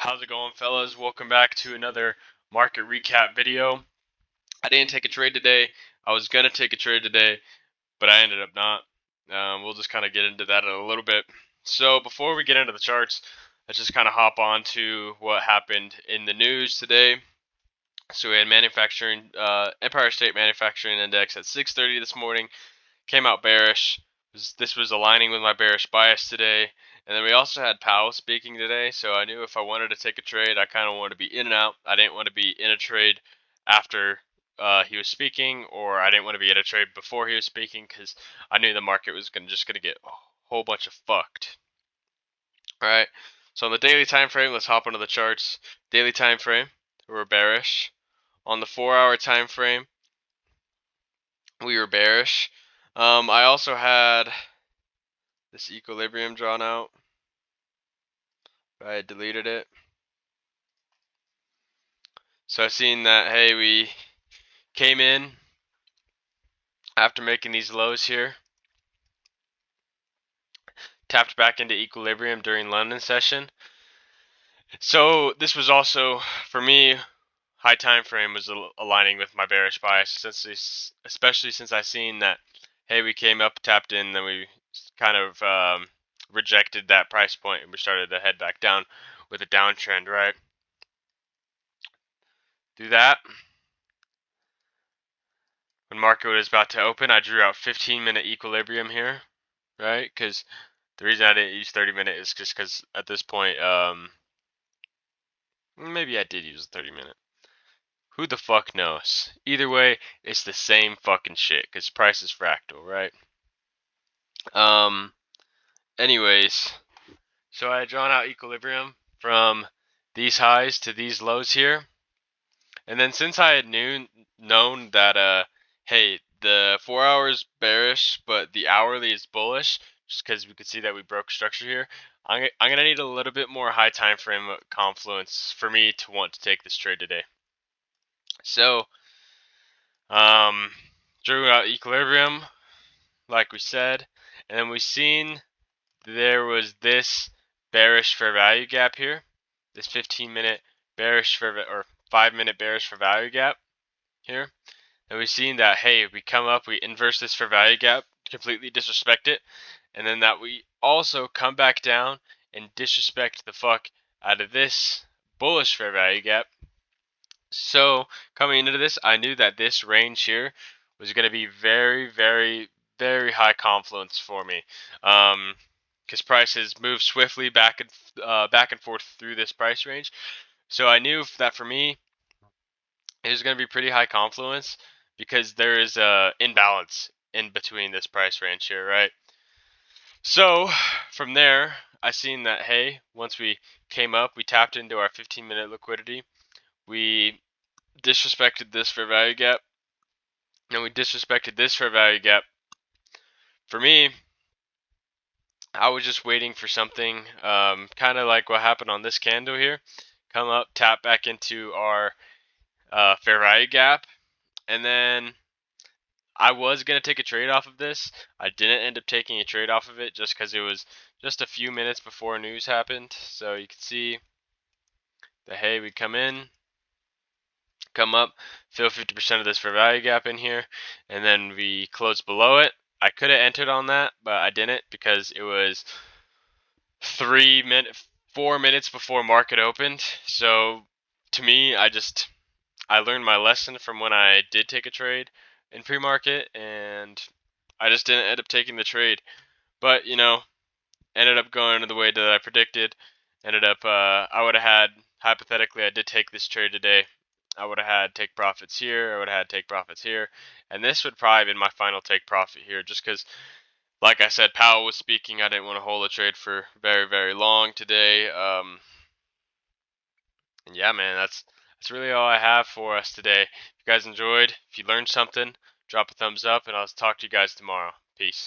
How's it going, fellas? Welcome back to another market recap video. I didn't take a trade today. I was gonna take a trade today, but I ended up not. We'll just kind of get into that in a little bit. So before we get into the charts, let's just kind of hop on to what happened in the news today. So we had Empire State Manufacturing Index at 6:30 this morning. Came out bearish. This was aligning with my bearish bias today. And then we also had Powell speaking today, so I knew if I wanted to take a trade, I kind of wanted to be in and out. I didn't want to be in a trade after he was speaking, or I didn't want to be in a trade before he was speaking, because I knew the market was just gonna get a whole bunch of fucked. All right. So on the daily time frame, let's hop onto the charts. Daily time frame, we're bearish. On the 4-hour time frame, we were bearish. I also had this equilibrium drawn out. I deleted it. So I've seen that, hey, we came in after making these lows here, tapped back into equilibrium during London session. So this was also, for me, high time frame was aligning with my bearish bias, especially since I seen that, hey, we came up, tapped in, then we kind of rejected that price point and we started to head back down with a downtrend, right? Do that. When market was about to open, I drew out 15-minute equilibrium here, right? Because the reason I didn't use 30-minute is just because at this point, maybe I did use a 30-minute. Who the fuck knows? Either way, it's the same fucking shit because price is fractal, right? Anyways, so I had drawn out equilibrium from these highs to these lows here. And then since I had known that, hey, the 4 hours bearish, but the hourly is bullish, just because we could see that we broke structure here, I'm going to need a little bit more high time frame confluence for me to want to take this trade today. So, drew out equilibrium, like we said, and then we seen there was this bearish fair value gap here, this 15-minute bearish or 5-minute bearish fair value gap here. And we've seen that, hey, we come up, we inverse this fair value gap, completely disrespect it, and then that we also come back down and disrespect the fuck out of this bullish fair value gap. So coming into this, I knew that this range here was going to be very, very, very high confluence for me, because prices move swiftly back and forth through this price range. So I knew that for me, it was going to be pretty high confluence because there is a imbalance in between this price range here, right? So from there, I seen that, hey, once we came up, we tapped into our 15-minute liquidity. We disrespected this fair value gap, and we disrespected this fair value gap. For me, I was just waiting for something, kind of like what happened on this candle here. Come up, tap back into our fair value gap, and then I was going to take a trade off of this. I didn't end up taking a trade off of it just because it was just a few minutes before news happened. So you can see that, hey, we come in, come up, fill 50% of this fair value gap in here, and then we close below it. I could have entered on that, but I didn't because it was 4 minutes before market opened. So to me, I learned my lesson from when I did take a trade in pre-market, and I just didn't end up taking the trade. But, ended up going the way that I predicted. I would have had, hypothetically, I did take this trade today. I would have had take profits here. I would have had take profits here. And this would probably be my final take profit here, just because, like I said, Powell was speaking. I didn't want to hold a trade for very, very long today. And yeah, man, that's really all I have for us today. If you guys enjoyed, if you learned something, drop a thumbs up, and I'll talk to you guys tomorrow. Peace.